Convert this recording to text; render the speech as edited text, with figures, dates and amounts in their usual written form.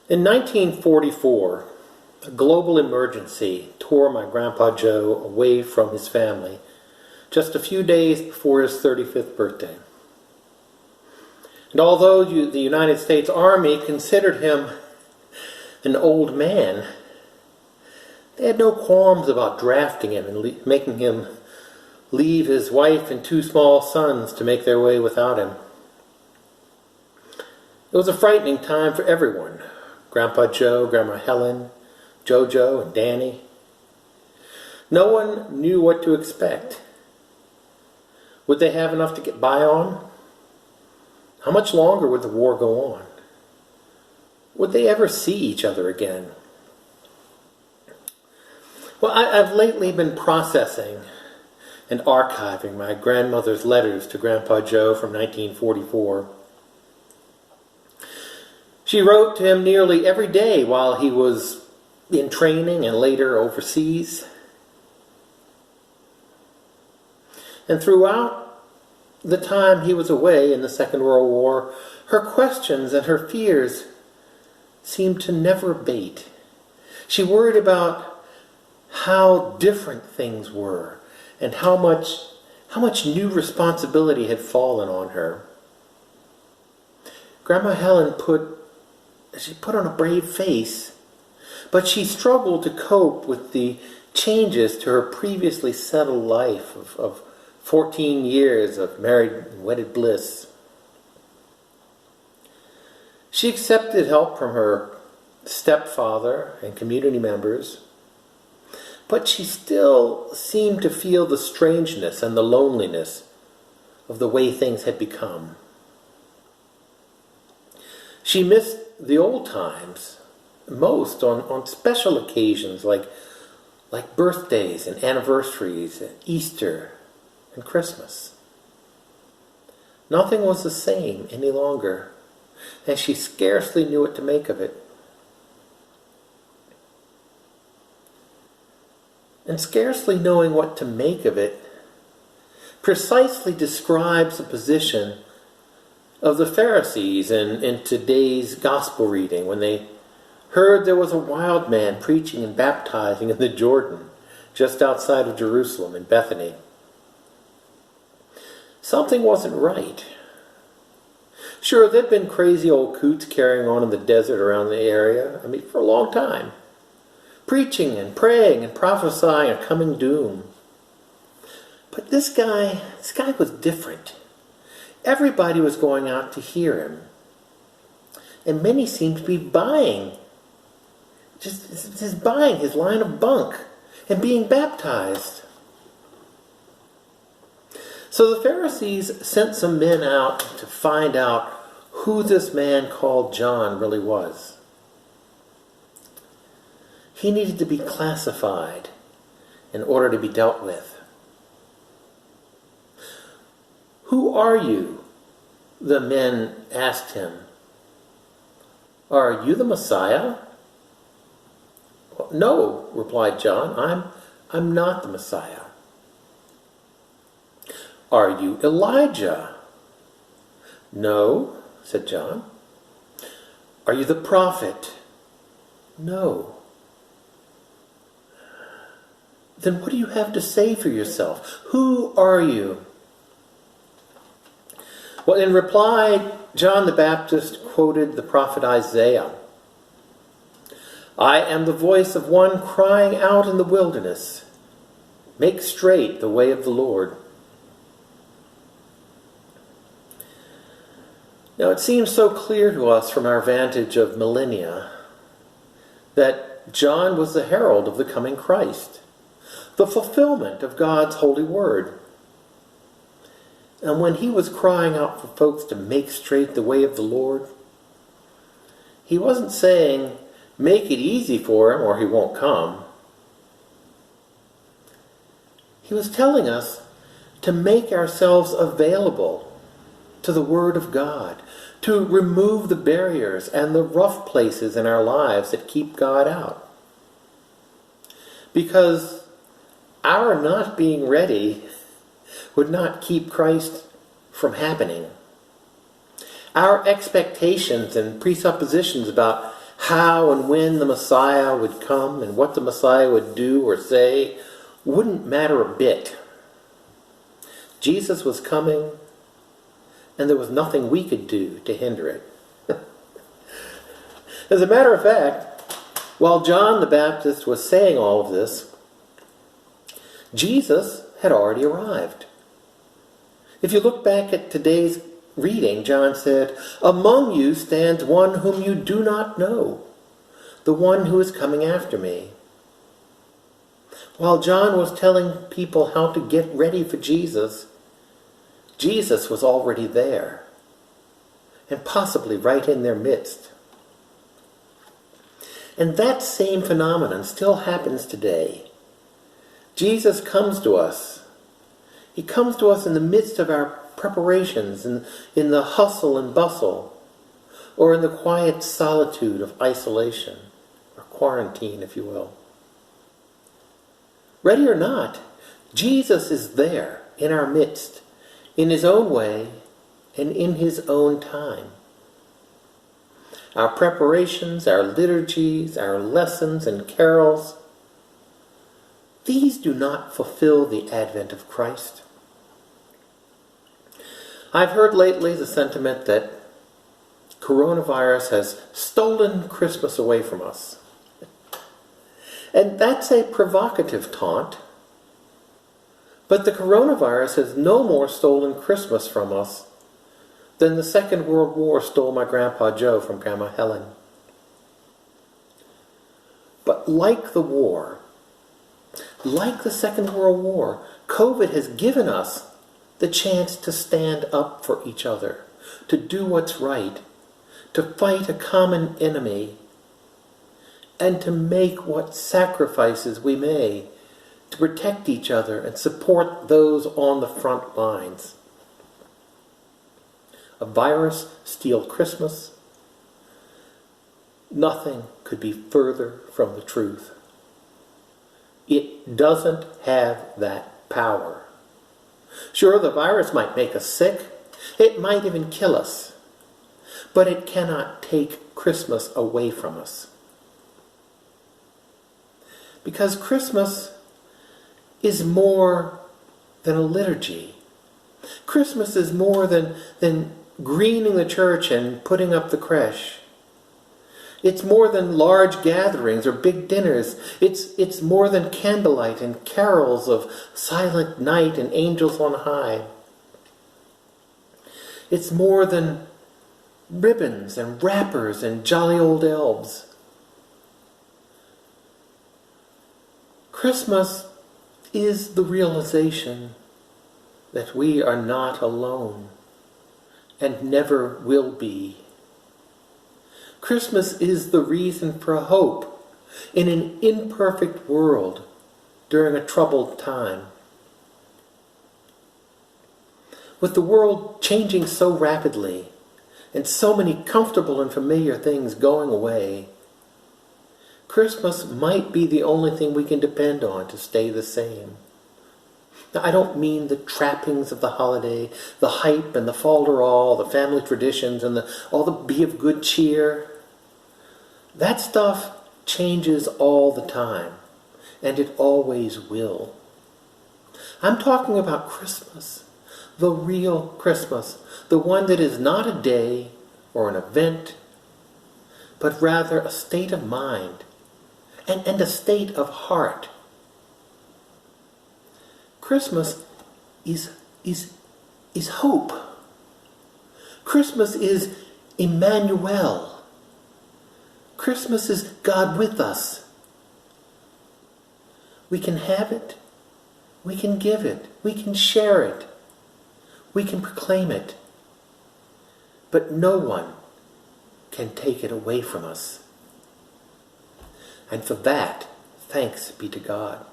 In 1944, a global emergency tore my Grandpa Joe away from his family just a few days before his 35th birthday. And although the United States Army considered him an old man, they had no qualms about drafting him and making him leave his wife and 2 small sons to make their way without him. It was a frightening time for everyone. Grandpa Joe, Grandma Helen, Jojo, and Danny. No one knew what to expect. Would they have enough to get by on? How much longer would the war go on? Would they ever see each other again? Well, I've lately been processing and archiving my grandmother's letters to Grandpa Joe from 1944. She wrote to him nearly every day while he was in training and later overseas. And throughout the time he was away in the Second World War, her questions and her fears seemed to never abate. She worried about how different things were and how much new responsibility had fallen on her. Grandma Helen put on a brave face, but she struggled to cope with the changes to her previously settled life of 14 years of married and wedded bliss. She accepted help from her stepfather and community members, but she still seemed to feel the strangeness and the loneliness of the way things had become. She missed the old times most on special occasions like birthdays and anniversaries, and Easter and Christmas. Nothing was the same any longer, and she scarcely knew what to make of it. And scarcely knowing what to make of it precisely describes the position of the Pharisees in today's gospel reading when they heard there was a wild man preaching and baptizing in the Jordan just outside of Jerusalem in Bethany. Something wasn't right. Sure, there'd been crazy old coots carrying on in the desert around the area, for a long time, preaching and praying and prophesying a coming doom. But this guy was different. Everybody was going out to hear him. And many seemed to be buying his line of bunk and being baptized. So the Pharisees sent some men out to find out who this man called John really was. He needed to be classified in order to be dealt with. "Who are you?" the men asked him. "Are you the Messiah?" "No," replied John, I'm not the Messiah." "Are you Elijah?" "No," said John. "Are you the prophet?" "No." "Then what do you have to say for yourself? Who are you?" Well, in reply, John the Baptist quoted the prophet Isaiah. "I am the voice of one crying out in the wilderness, make straight the way of the Lord." Now, it seems so clear to us from our vantage of millennia that John was the herald of the coming Christ, the fulfillment of God's holy word. And when he was crying out for folks to make straight the way of the Lord, he wasn't saying, make it easy for him or he won't come. He was telling us to make ourselves available to the Word of God, to remove the barriers and the rough places in our lives that keep God out. Because our not being ready would not keep Christ from happening. Our expectations and presuppositions about how and when the Messiah would come and what the Messiah would do or say wouldn't matter a bit. Jesus was coming, and there was nothing we could do to hinder it. As a matter of fact, while John the Baptist was saying all of this, Jesus had already arrived. If you look back at today's reading, John said, "Among you stands one whom you do not know, the one who is coming after me." While John was telling people how to get ready for Jesus, Jesus was already there, and possibly right in their midst. And that same phenomenon still happens today. Jesus comes to us. He comes to us in the midst of our preparations, in the hustle and bustle, or in the quiet solitude of isolation, or quarantine, if you will. Ready or not, Jesus is there in our midst, in his own way and in his own time. Our preparations, our liturgies, our lessons and carols, these do not fulfill the advent of Christ. I've heard lately the sentiment that coronavirus has stolen Christmas away from us. And that's a provocative taunt. But the coronavirus has no more stolen Christmas from us than the Second World War stole my Grandpa Joe from Grandma Helen. But like the war, like the Second World War, COVID has given us the chance to stand up for each other, to do what's right, to fight a common enemy, and to make what sacrifices we may to protect each other and support those on the front lines. A virus steal Christmas? Nothing could be further from the truth. It doesn't have that power. Sure, the virus might make us sick. It might even kill us. But it cannot take Christmas away from us. Because Christmas is more than a liturgy. Christmas is more than greening the church and putting up the creche. It's more than large gatherings or big dinners. It's more than candlelight and carols of Silent Night and Angels on High. It's more than ribbons and wrappers and jolly old elves. Christmas is the realization that we are not alone and never will be. Christmas is the reason for hope in an imperfect world during a troubled time. With the world changing so rapidly and so many comfortable and familiar things going away, Christmas might be the only thing we can depend on to stay the same. Now, I don't mean the trappings of the holiday, the hype and the falderall, the family traditions and all the be of good cheer. That stuff changes all the time, and it always will. I'm talking about Christmas, the real Christmas, the one that is not a day or an event, but rather a state of mind and a state of heart. Christmas is hope. Christmas is Emmanuel. Christmas is God with us. We can have it. We can give it. We can share it. We can proclaim it. But no one can take it away from us. And for that, thanks be to God.